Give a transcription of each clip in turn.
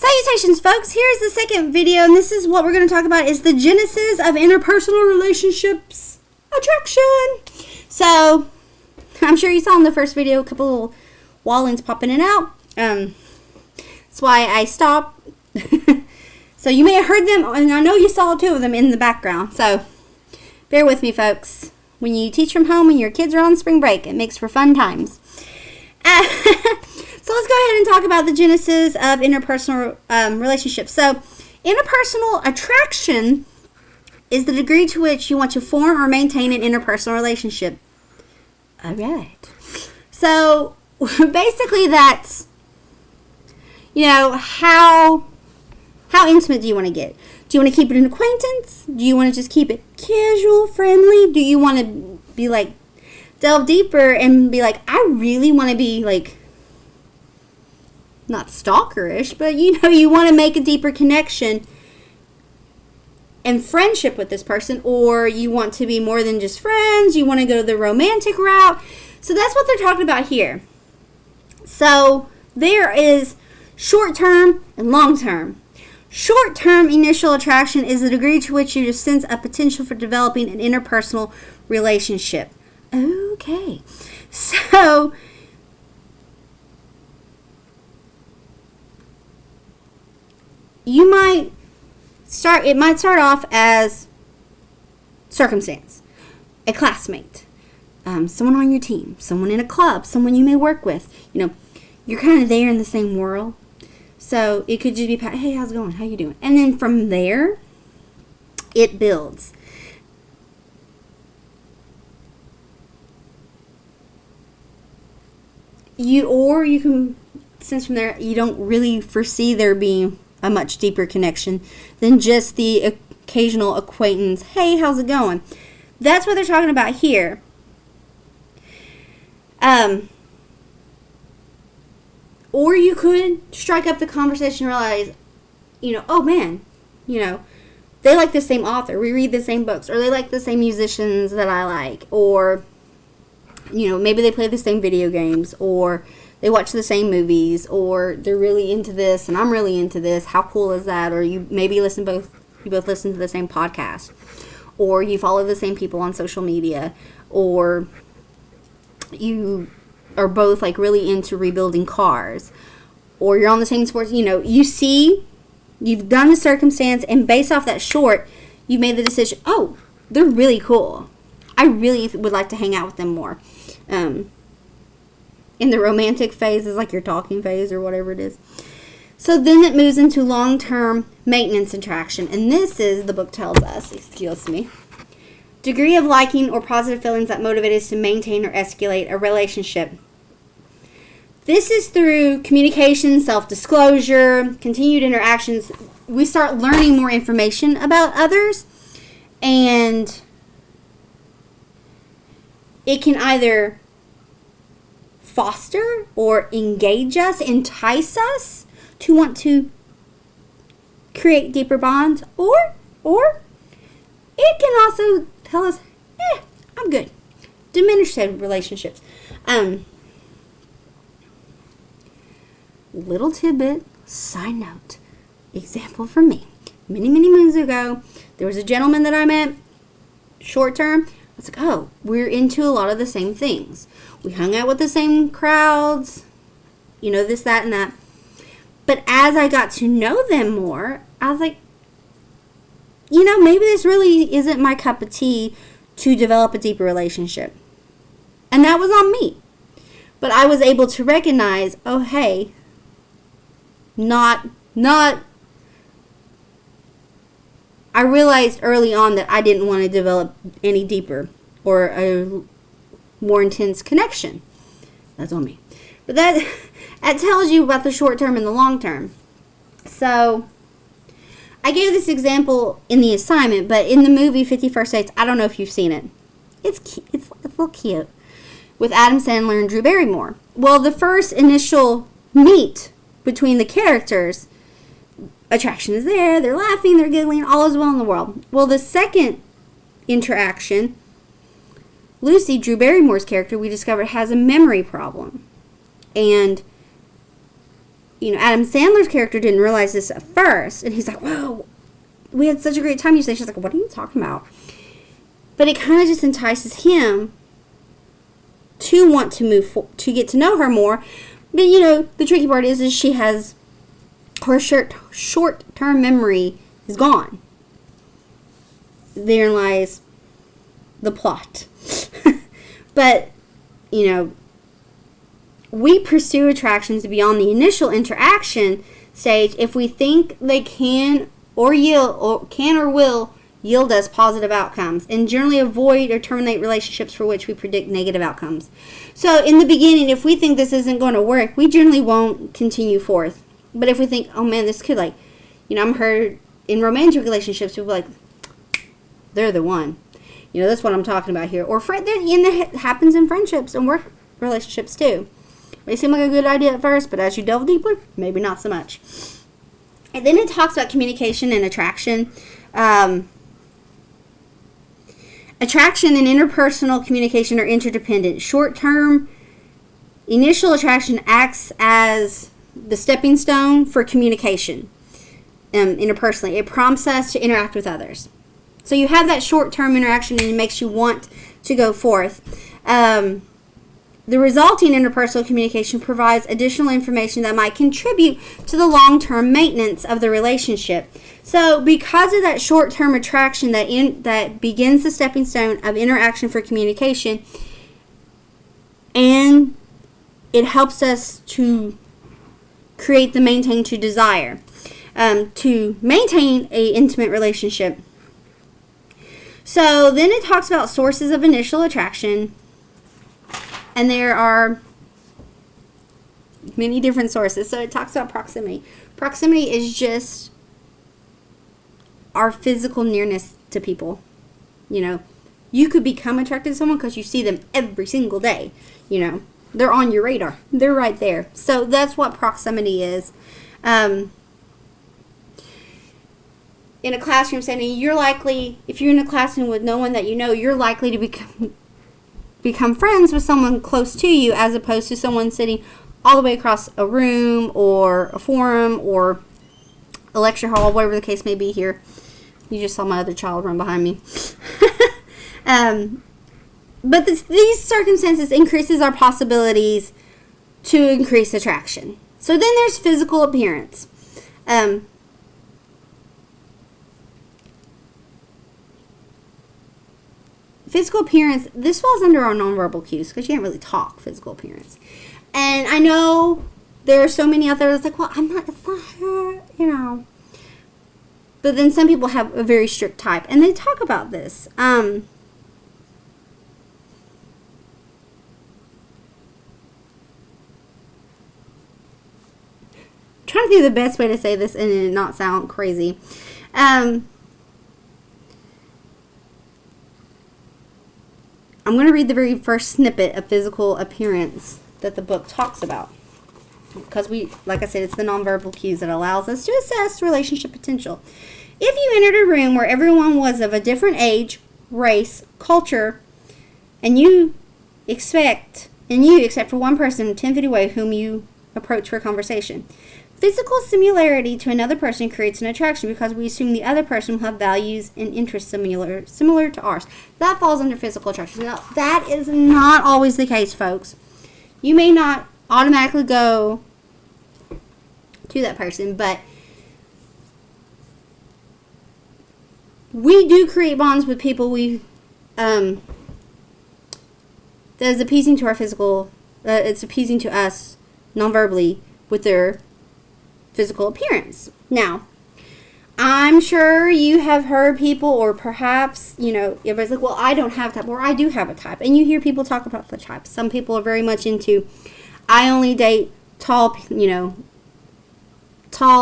Salutations, folks. Here's the second video, and this is what we're going to talk about is the genesis of interpersonal relationships attraction. So, I'm sure you saw in the first video a couple little wallings popping in and out. That's why I stopped. So, you may have heard them, and I know you saw two of them in the background. So, bear with me, folks. When you teach from home and your kids are on spring break, it makes for fun times. So let's go ahead and talk about the genesis of interpersonal relationships. So interpersonal attraction is the degree to which you want to form or maintain an interpersonal relationship. All right. So basically that's, how intimate do you want to get? Do you want to keep it an acquaintance? Do you want to just keep it casual, friendly? Do you want to be delve deeper and be I really want to be not stalkerish, but you want to make a deeper connection and friendship with this person, or you want to be more than just friends, you want to go the romantic route. So that's what they're talking about here. So there is short-term and long-term. Short-term initial attraction is the degree to which you sense a potential for developing an interpersonal relationship. Okay, so it might start off as circumstance, a classmate, someone on your team, someone in a club, someone you may work with. You're kind of there in the same world. So it could just be, hey, how's it going? How you doing? And then from there, it builds. You can sense from there, you don't really foresee there being a much deeper connection than just the occasional acquaintance. Hey, how's it going? That's what they're talking about here. Or you could strike up the conversation and realize, oh man, they like the same author. We read the same books. Or they like the same musicians that I like. Or, maybe they play the same video games. Or they watch the same movies, or they're really into this and I'm really into this. How cool is that? Or you maybe both listen to the same podcast, or you follow the same people on social media, or you are both really into rebuilding cars, or you're on the same sports. You've done the circumstance, and based off that short, you made the decision, oh, they're really cool. I really would like to hang out with them more. In the romantic phase is your talking phase or whatever it is. So then it moves into long-term maintenance attraction. And this is, the book tells us, degree of liking or positive feelings that motivate us to maintain or escalate a relationship. This is through communication, self-disclosure, continued interactions. We start learning more information about others, and it can either foster or engage us, entice us to want to create deeper bonds, or it can also tell us, I'm good. Diminished relationships. Little tidbit, side note, example from me. Many moons ago, there was a gentleman that I met, short term. I was oh, we're into a lot of the same things. We hung out with the same crowds, this, that, and that. But as I got to know them more, I was maybe this really isn't my cup of tea to develop a deeper relationship. And that was on me. But I was able to recognize, oh, hey, I realized early on that I didn't want to develop any deeper or a more intense connection. That's on me. But that tells you about the short term and the long term. So I gave this example in the assignment, but in the movie 50 First Dates, I don't know if you've seen it. It's a little cute with Adam Sandler and Drew Barrymore. Well, the first initial meet between the characters, attraction is there, they're laughing, they're giggling, all is well in the world. Well, the second interaction, Lucy, Drew Barrymore's character, we discovered has a memory problem. And, Adam Sandler's character didn't realize this at first. And he's like, whoa, we had such a great time yesterday. She's like, what are you talking about? But it kind of just entices him to want to to get to know her more. But, the tricky part is she has her short-term memory is gone. Therein lies the plot. But, we pursue attractions beyond the initial interaction stage if we think they can or will yield us positive outcomes, and generally avoid or terminate relationships for which we predict negative outcomes. So in the beginning, if we think this isn't going to work, we generally won't continue forth. But if we think, oh man, this could I'm heard in romantic relationships, people like, they're the one. That's what I'm talking about here. Or that happens in friendships and work relationships too. May seem like a good idea at first, but as you delve deeper, maybe not so much. And then it talks about communication and attraction. Attraction and interpersonal communication are interdependent. Short-term initial attraction acts as the stepping stone for communication interpersonally. It prompts us to interact with others. So you have that short-term interaction and it makes you want to go forth. The resulting interpersonal communication provides additional information that might contribute to the long-term maintenance of the relationship. So because of that short-term attraction that begins the stepping stone of interaction for communication, and it helps us to create the maintain to desire, to maintain a intimate relationship. So then it talks about sources of initial attraction. And there are many different sources. So it talks about proximity. Proximity is just our physical nearness to people. You could become attracted to someone because you see them every single day. They're on your radar. They're right there. So that's what proximity is. In a classroom setting, you're likely, if you're in a classroom with no one that you know, you're likely to become friends with someone close to you as opposed to someone sitting all the way across a room or a forum or a lecture hall, whatever the case may be here. You just saw my other child run behind me. But these circumstances increases our possibilities to increase attraction. So then there's physical appearance. Physical appearance, this falls under our nonverbal cues because you can't really talk physical appearance. And I know there are so many out there that's like, well, it's not her, But then some people have a very strict type. And they talk about this. Trying to think of the best way to say this and it not sound crazy. I'm going to read the very first snippet of physical appearance that the book talks about. Because like I said, it's the nonverbal cues that allows us to assess relationship potential. If you entered a room where everyone was of a different age, race, culture, and you except for one person 10 feet away whom you approach for a conversation. Physical similarity to another person creates an attraction because we assume the other person will have values and interests similar to ours. That falls under physical attraction. Now, that is not always the case, folks. You may not automatically go to that person, but we do create bonds with people that is appeasing to our physical, it's appeasing to us non-verbally with their physical appearance. Now, I'm sure you have heard people, or perhaps, everybody's like, well, I don't have a type, or I do have a type. And you hear people talk about the type. Some people are very much into, I only date tall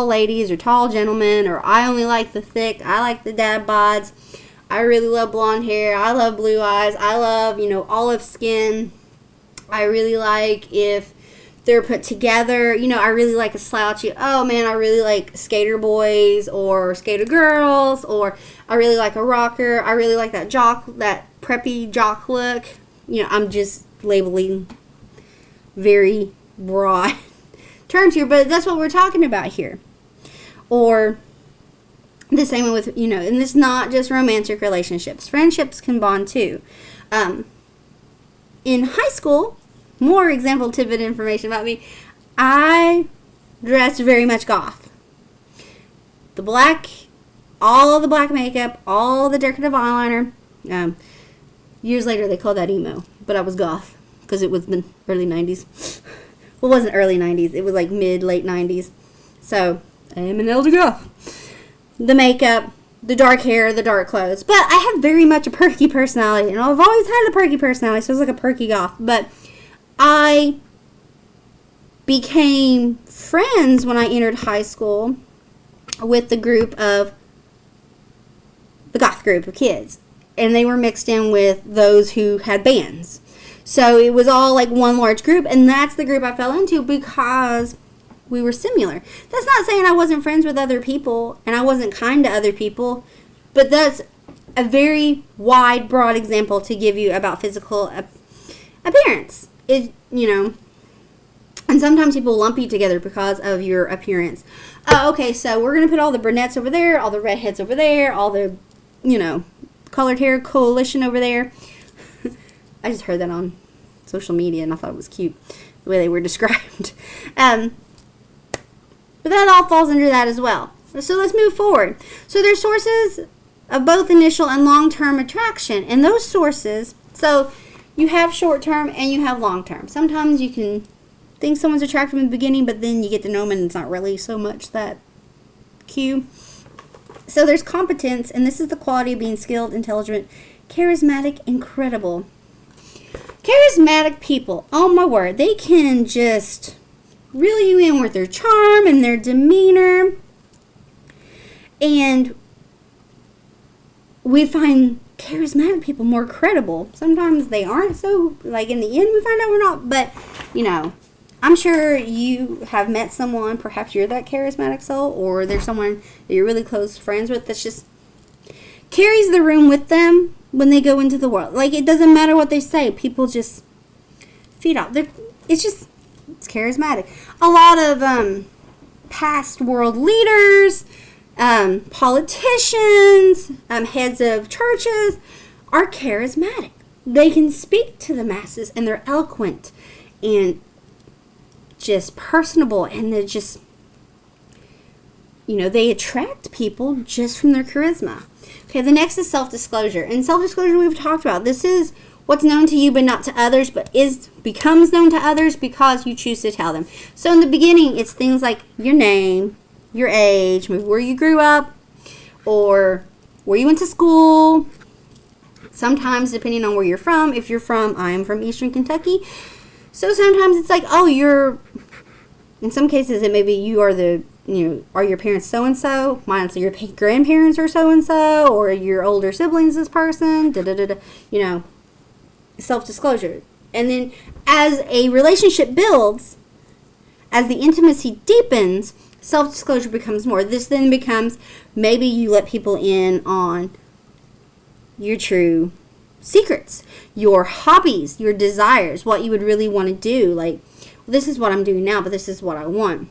ladies or tall gentlemen, or I only like the thick, I like the dad bods. I really love blonde hair. I love blue eyes. I love, olive skin. I really like if they're put together. I really like a slouchy. Oh man, I really like skater boys or skater girls, or I really like a rocker. I really like that preppy jock look. I'm just labeling very broad terms here, but that's what we're talking about here. Or the same with, and it's not just romantic relationships. Friendships can bond too. In high school, more example tidbit information about me, I dressed very much goth. All the black makeup, all the decorative eyeliner. Years later, they called that emo, but I was goth because it was the early 90s. Well, it wasn't early 90s. It was like late 90s. So, I am an elder goth. The makeup, the dark hair, the dark clothes. But I have very much a perky personality, and I've always had a perky personality, so I was like a perky goth. But I became friends when I entered high school with the goth group of kids. And they were mixed in with those who had bands. So it was all like one large group, and that's the group I fell into because we were similar. That's not saying I wasn't friends with other people and I wasn't kind to other people, but that's a very wide, broad example to give you about physical appearance. And sometimes people lump you together because of your appearance. Okay, so we're going to put all the brunettes over there, all the redheads over there, all the, colored hair coalition over there. I just heard that on social media and I thought it was cute the way they were described. But that all falls under that as well. So let's move forward. So there's sources of both initial and long-term attraction. And those sources, so you have short-term and you have long-term. Sometimes you can think someone's attractive in the beginning, but then you get to know them and it's not really so much that cue. So there's competence, and this is the quality of being skilled, intelligent, charismatic, and credible. Charismatic people, oh my word, they can just reel you in with their charm and their demeanor. And we find charismatic people more credible. Sometimes they aren't, so like in the end we find out we're not. But, I'm sure you have met someone, perhaps you're that charismatic soul, or there's someone that you're really close friends with that's just carries the room with them when they go into the world. Like, it doesn't matter what they say. People just feed off. It's charismatic. A lot of past world leaders, politicians, heads of churches are charismatic. They can speak to the masses, and they're eloquent and just personable, and they're just, they attract people just from their charisma. Okay, the next is self-disclosure. And self-disclosure we've talked about. This is what's known to you but not to others, but becomes known to others because you choose to tell them. So in the beginning, it's things like your name, your age, maybe where you grew up, or where you went to school. Sometimes, depending on where you're from, I am from Eastern Kentucky. So sometimes it's like, in some cases it may be you are are your parents so-and-so? Mine, so your grandparents are so-and-so, or your older siblings this person, self-disclosure. And then as a relationship builds, as the intimacy deepens, self-disclosure becomes more. This then becomes, maybe you let people in on your true secrets, your hobbies, your desires, what you would really want to do. Like, well, this is what I'm doing now, but this is what I want.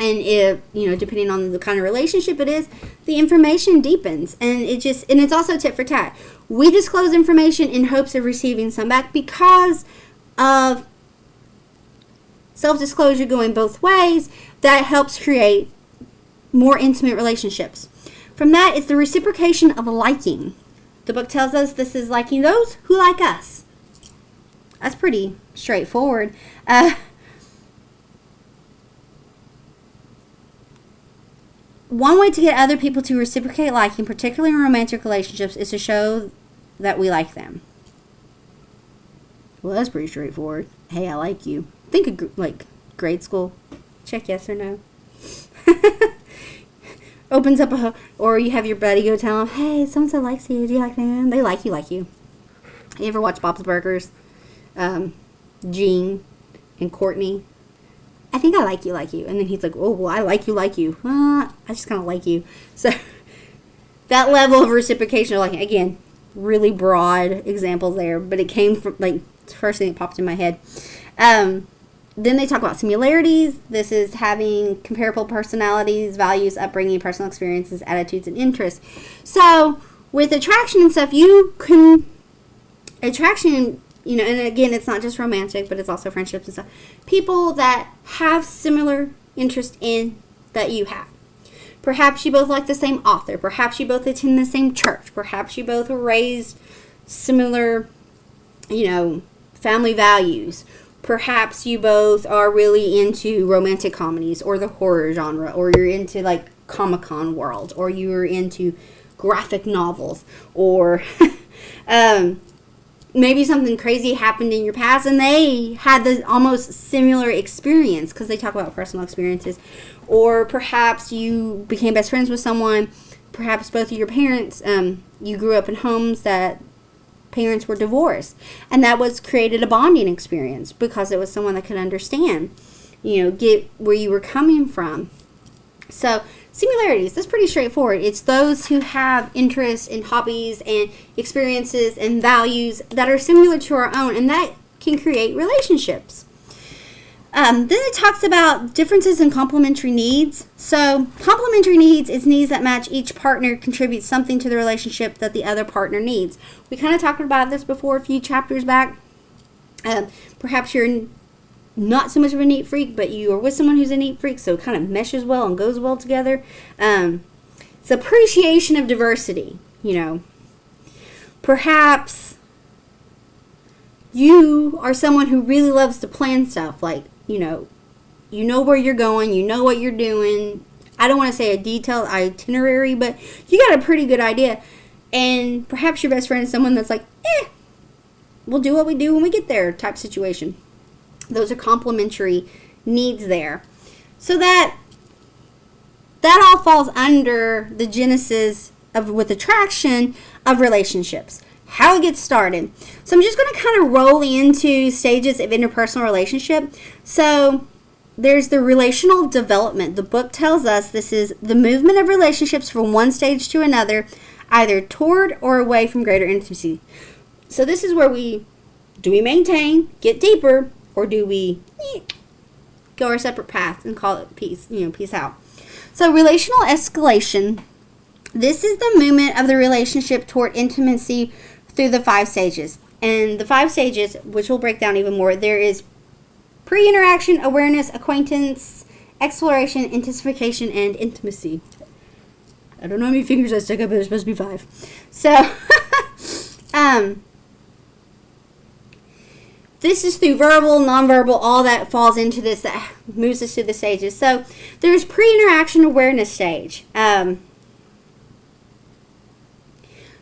And if, depending on the kind of relationship it is, the information deepens. And it's also tit for tat. We disclose information in hopes of receiving some back because of self-disclosure going both ways. That helps create more intimate relationships. From that, it's the reciprocation of liking. The book tells us this is liking those who like us. That's pretty straightforward. One way to get other people to reciprocate liking, particularly in romantic relationships, is to show that we like them. Well, that's pretty straightforward. Hey, I like you. Think of grade school. Check yes or no. Opens up or you have your buddy go tell them, hey, so-and-so likes you. Do you like them? They like you. You ever watch Bob's Burgers? Gene and Courtney. I think I like you. And then he's like, oh, well, I like you. I just kind of like you. So that level of reciprocation, again, really broad examples there, but it came from, the first thing that popped in my head. Then they talk about similarities. This is having comparable personalities, values, upbringing, personal experiences, attitudes, and interests. So with attraction and stuff, attraction, and again, it's not just romantic, but it's also friendships and stuff. People that have similar interest in that you have. Perhaps you both like the same author. Perhaps you both attend the same church. Perhaps you both were raised similar, family values. Perhaps you both are really into romantic comedies or the horror genre, or you're into like Comic-Con world, or you're into graphic novels, or maybe something crazy happened in your past and they had this almost similar experience, because they talk about personal experiences. Or perhaps you became best friends with someone. Perhaps both of your parents, you grew up in homes that parents were divorced, and that was created a bonding experience because it was someone that could understand, get where you were coming from. So similarities, that's pretty straightforward. It's those who have interests and hobbies and experiences and values that are similar to our own, and that can create relationships. Then it talks about differences in complementary needs. So complementary needs is needs that match each partner, contributes something to the relationship that the other partner needs. We kind of talked about this before a few chapters back. Perhaps you're not so much of a neat freak, but you are with someone who's a neat freak, so it kind of meshes well and goes well together. It's appreciation of diversity, Perhaps you are someone who really loves to plan stuff, like, you know where you're going, you know what you're doing. I don't want to say a detailed itinerary, but you got a pretty good idea. And perhaps your best friend is someone that's like, we'll do what we do when we get there type situation. Those are complementary needs there. So that all falls under the genesis of, with attraction, of relationships. How it gets started. So I'm just going to kind of roll into stages of interpersonal relationship. So there's the relational development. The book tells us this is the movement of relationships from one stage to another, either toward or away from greater intimacy. So this is where do we maintain, get deeper, or do we go our separate paths and call it peace, peace out. So relational escalation, this is the movement of the relationship toward intimacy through the 5 stages. And the 5 stages, which we'll break down even more, there is pre-interaction, awareness, acquaintance, exploration, intensification, and intimacy. I don't know how many fingers I stuck up, but there's supposed to be 5. So, this is through verbal, nonverbal, all that falls into this, that moves us through the stages. So, there's pre-interaction awareness stage.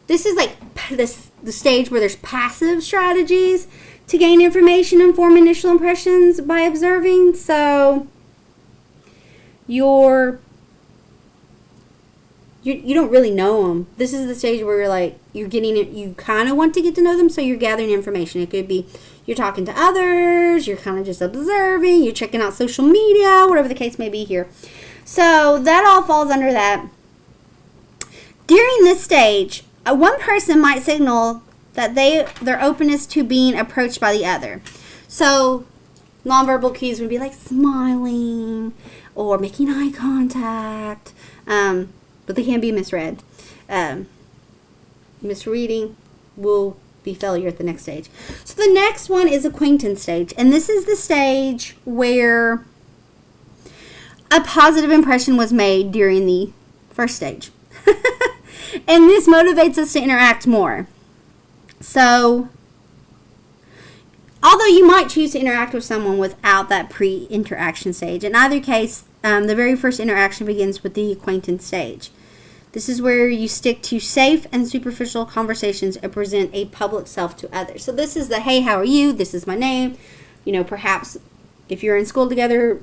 This is like the stage where there's passive strategies to gain information and form initial impressions by observing. So you don't really know them. This is the stage where you're getting it. You kind of want to get to know them, so you're gathering information. It could be you're talking to others, you're kind of just observing, you're checking out social media, whatever the case may be here. So that all falls under that. During this stage, one person might signal that their openness to being approached by the other. So nonverbal cues would be like smiling or making eye contact, but they can be misread. Misreading will be failure at the next stage. So the next one is acquaintance stage, and this is the stage where a positive impression was made during the first stage. And this motivates us to interact more. So, although you might choose to interact with someone without that pre-interaction stage, in either case, the very first interaction begins with the acquaintance stage. This is where you stick to safe and superficial conversations and present a public self to others. So this is the, hey, how are you? This is my name. Perhaps if you're in school together,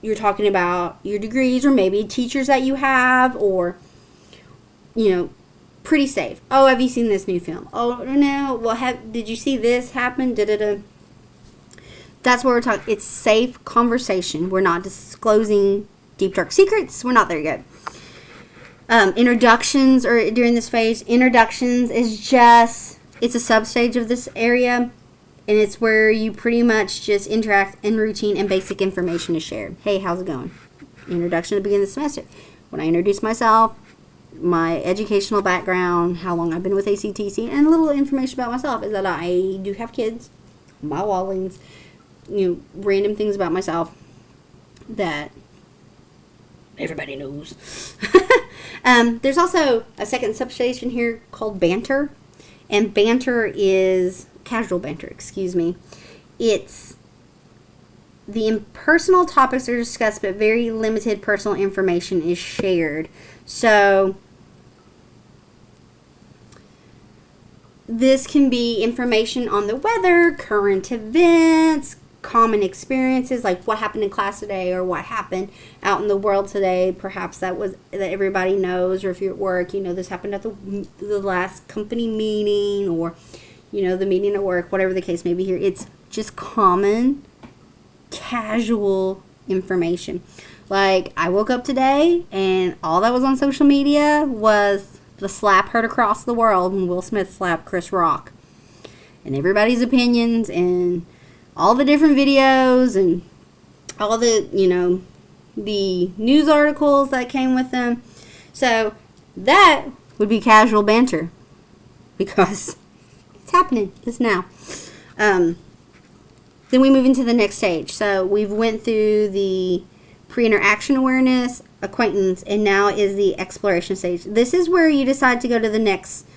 you're talking about your degrees or maybe teachers that you have, or pretty safe. Oh, have you seen this new film? Oh, no. Well, did you see this happen? Da-da-da. That's what we're talking. It's safe conversation. We're not disclosing deep, dark secrets. We're not there yet. Introductions, or during this phase, introductions is just, it's a substage of this area. And it's where you pretty much just interact in routine and basic information is shared. Hey, how's it going? Introduction to the beginning of the semester. When I introduce myself, my educational background, how long I've been with ACTC, and a little information about myself is that I do have kids, my Wallings, random things about myself that everybody knows. There's also a second substation here called Banter, and Banter is casual banter, excuse me. It's the impersonal topics are discussed, but very limited personal information is shared. So this can be information on the weather, current events, common experiences, like what happened in class today or what happened out in the world today. Perhaps that everybody knows, or if you're at work, this happened at the last company meeting, or the meeting at work, whatever the case may be here. It's just common, casual information. Like, I woke up today and all that was on social media was the slap heard across the world when Will Smith slapped Chris Rock. And everybody's opinions and all the different videos and all the, the news articles that came with them. So that would be casual banter because it's happening. It's now. Then we move into the next stage. So we've went through the pre-interaction awareness, acquaintance, and now is the exploration stage. This is where you decide to go to the next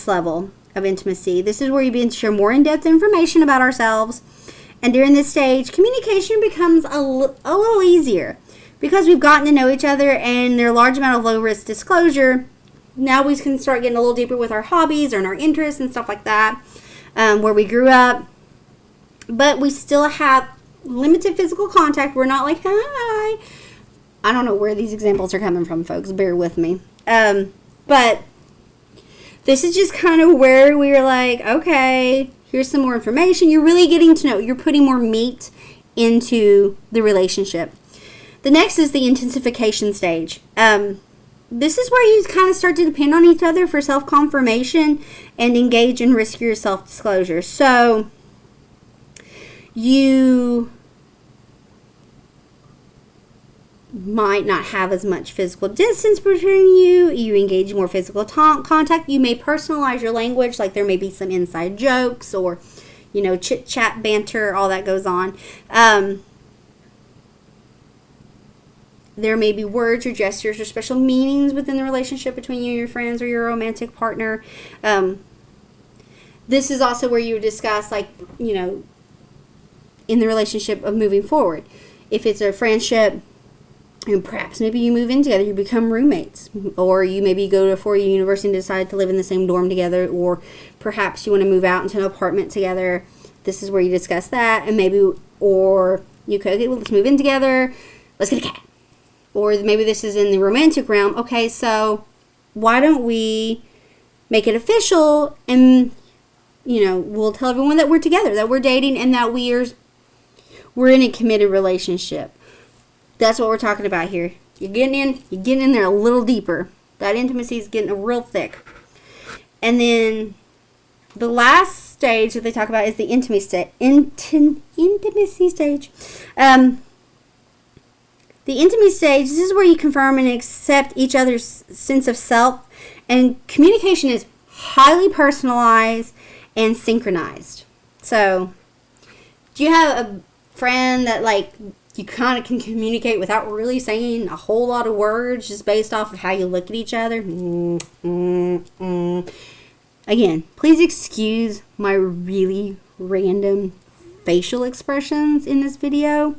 level of intimacy. This is where you begin to share more in-depth information about ourselves. And during this stage, communication becomes a little easier because we've gotten to know each other, and there are a large amount of low-risk disclosure. Now we can start getting a little deeper with our hobbies and our interests and stuff like that, where we grew up. But we still have limited physical contact. We're not like, hi. I don't know where these examples are coming from, folks. Bear with me. But this is just kind of where we were like, okay, here's some more information. You're really getting to know. You're putting more meat into the relationship. The next is the intensification stage. This is where you kind of start to depend on each other for self-confirmation and engage in riskier self-disclosure. So you might not have as much physical distance between you. You engage in more physical contact. You may personalize your language, like there may be some inside jokes or, chit-chat, banter, all that goes on. There may be words or gestures or special meanings within the relationship between you and your friends or your romantic partner. This is also where you discuss, in the relationship of moving forward. If it's a friendship, and perhaps maybe you move in together, you become roommates. Or you maybe go to a four-year university and decide to live in the same dorm together. Or perhaps you want to move out into an apartment together. This is where you discuss that. And or you could, okay, well, let's move in together. Let's get a cat. Or maybe this is in the romantic realm. Okay, so why don't we make it official and, we'll tell everyone that we're together, that we're dating, and that we're in a committed relationship. That's what we're talking about here. You're getting in there a little deeper. That intimacy is getting real thick. And then the last stage that they talk about is the intimacy stage. The intimacy stage, this is where you confirm and accept each other's sense of self, and communication is highly personalized and synchronized. So, do you have a friend that you kind of can communicate without really saying a whole lot of words, just based off of how you look at each other? Again, please excuse my really random facial expressions in this video.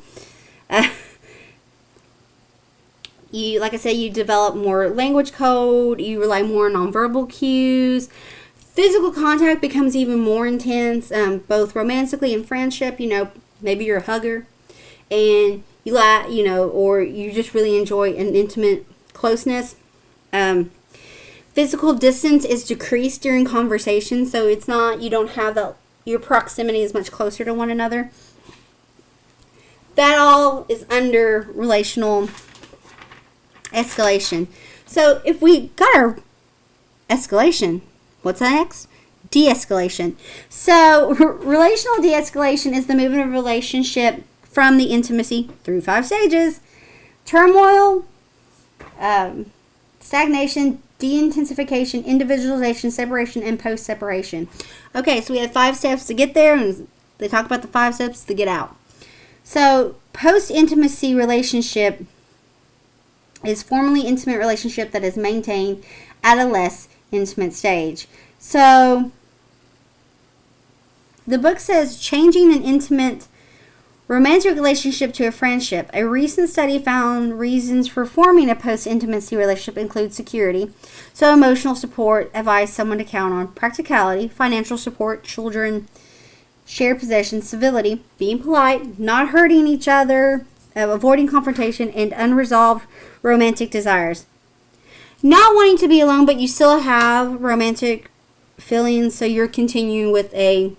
Like I said, you develop more language code, you rely more on nonverbal cues. Physical contact becomes even more intense, both romantically and friendship. Maybe you're a hugger, and you or you just really enjoy an intimate closeness. Physical distance is decreased during conversation, so it's not, you don't have your proximity is much closer to one another. That all is under relational escalation. So if we got our escalation, what's next? De-escalation. So, relational de-escalation is the movement of a relationship from the intimacy through 5 stages. Turmoil, stagnation, deintensification, individualization, separation, and post-separation. Okay, so we have 5 steps to get there, and they talk about the 5 steps to get out. So, post-intimacy relationship is formerly intimate relationship that is maintained at a less intimate stage. So, the book says changing an intimate romantic relationship to a friendship. A recent study found reasons for forming a post-intimacy relationship include security, so emotional support, advice, someone to count on, practicality, financial support, children, shared possessions, civility, being polite, not hurting each other, avoiding confrontation, and unresolved romantic desires. Not wanting to be alone, but you still have romantic feelings, so you're continuing with a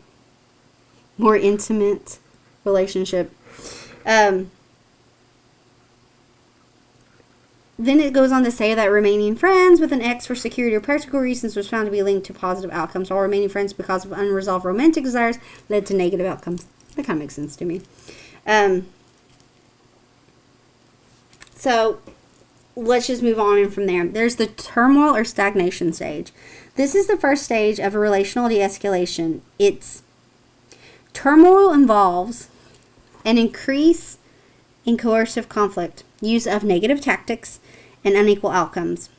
more intimate relationship. Then it goes on to say that remaining friends with an ex for security or practical reasons was found to be linked to positive outcomes, while remaining friends because of unresolved romantic desires led to negative outcomes. That kind of makes sense to me. So let's just move on in from there. There's the turmoil or stagnation stage. This is the first stage of a relational de-escalation. Its turmoil involves an increase in coercive conflict, use of negative tactics, and unequal outcomes.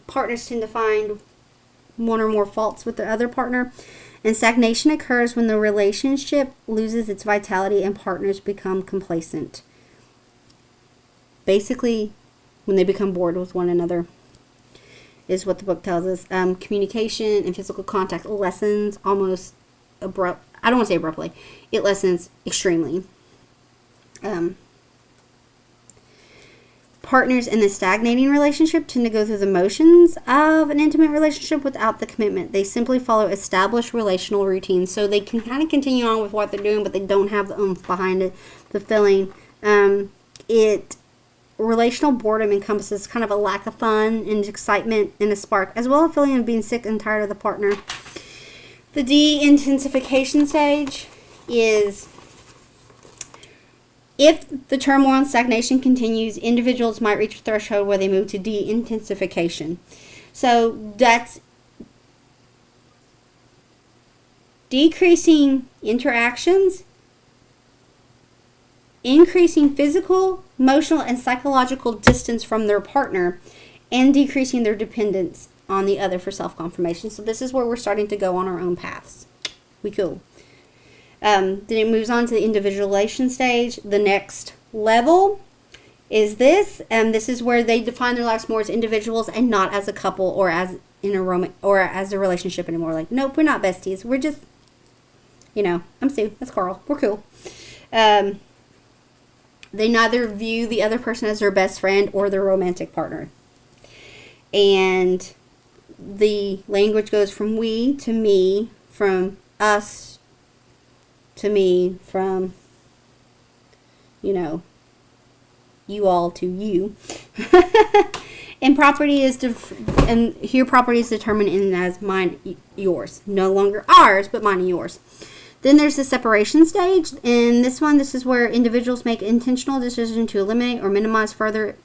Partners tend to find one or more faults with their other partner, and stagnation occurs when the relationship loses its vitality and partners become complacent. Basically, when they become bored with one another, is what the book tells us. Communication and physical contact lessens almost abrupt. I don't want to say abruptly. It lessens extremely. Partners in a stagnating relationship tend to go through the motions of an intimate relationship without the commitment. They simply follow established relational routines. So they can kind of continue on with what they're doing, but they don't have the oomph behind it, the feeling. Relational boredom encompasses kind of a lack of fun and excitement and a spark, as well as a feeling of being sick and tired of the partner. The de-intensification stage is if the turmoil and stagnation continues, individuals might reach a threshold where they move to de-intensification. So that's decreasing interactions, increasing physical, emotional, and psychological distance from their partner, and decreasing their dependence on the other for self-confirmation. So this is where we're starting to go on our own paths. We cool. Then it moves on to the individualization stage. The next level is this, and this is where they define their lives more as individuals and not as a couple or as in a or as a relationship anymore. Like, nope, we're not besties. We're just, I'm Sue. That's Carl. We're cool. They neither view the other person as their best friend or their romantic partner. And the language goes from we to me, from us to me, from, you all to you. And property is here property is determined in as mine, yours. No longer ours, but mine and yours. Then there's the separation stage. In this is where individuals make intentional decisions to eliminate or minimize further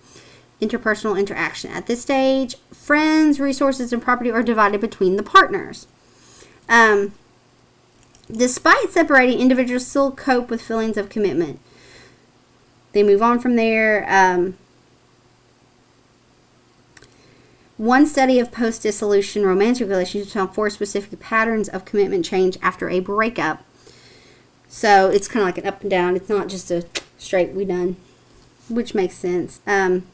interpersonal interaction. At this stage, friends, resources, and property are divided between the partners. Despite separating, individuals still cope with feelings of commitment. They move on from there. One study of post-dissolution romantic relationships found 4 specific patterns of commitment change after a breakup. So it's kind of like an up and down. It's not just a straight we done, which makes sense. And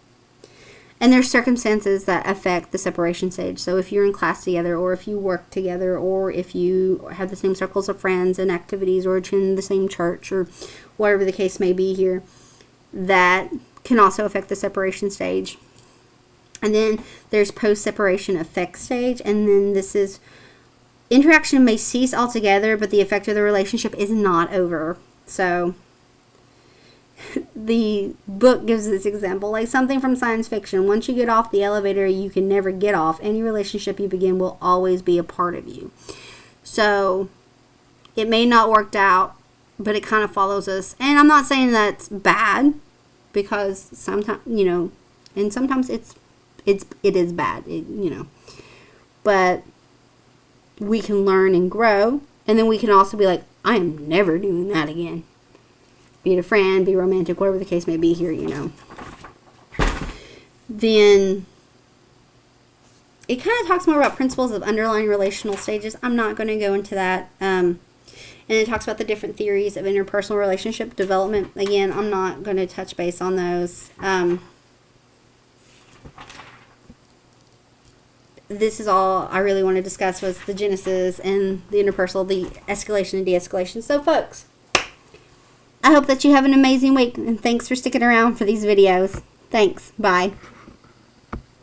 there's circumstances that affect the separation stage. So if you're in class together, or if you work together, or if you have the same circles of friends and activities, or attend the same church, or whatever the case may be here, that can also affect the separation stage. And then there's post-separation effect stage. And then this is interaction may cease altogether, but the effect of the relationship is not over. So the book gives this example, like something from science fiction. Once you get off the elevator, you can never get off. Any relationship you begin will always be a part of you. So it may not work out, but it kind of follows us. And I'm not saying that's bad, because sometimes, and sometimes it is bad, but we can learn and grow. And then we can also be like, I am never doing that again. Be it a friend, be romantic, whatever the case may be here, Then it kind of talks more about principles of underlying relational stages. I'm not going to go into that. And it talks about the different theories of interpersonal relationship development. Again, I'm not going to touch base on those. This is all I really want to discuss, was the genesis and the interpersonal, the escalation and de-escalation. So, folks, I hope that you have an amazing week, and thanks for sticking around for these videos. Thanks. Bye.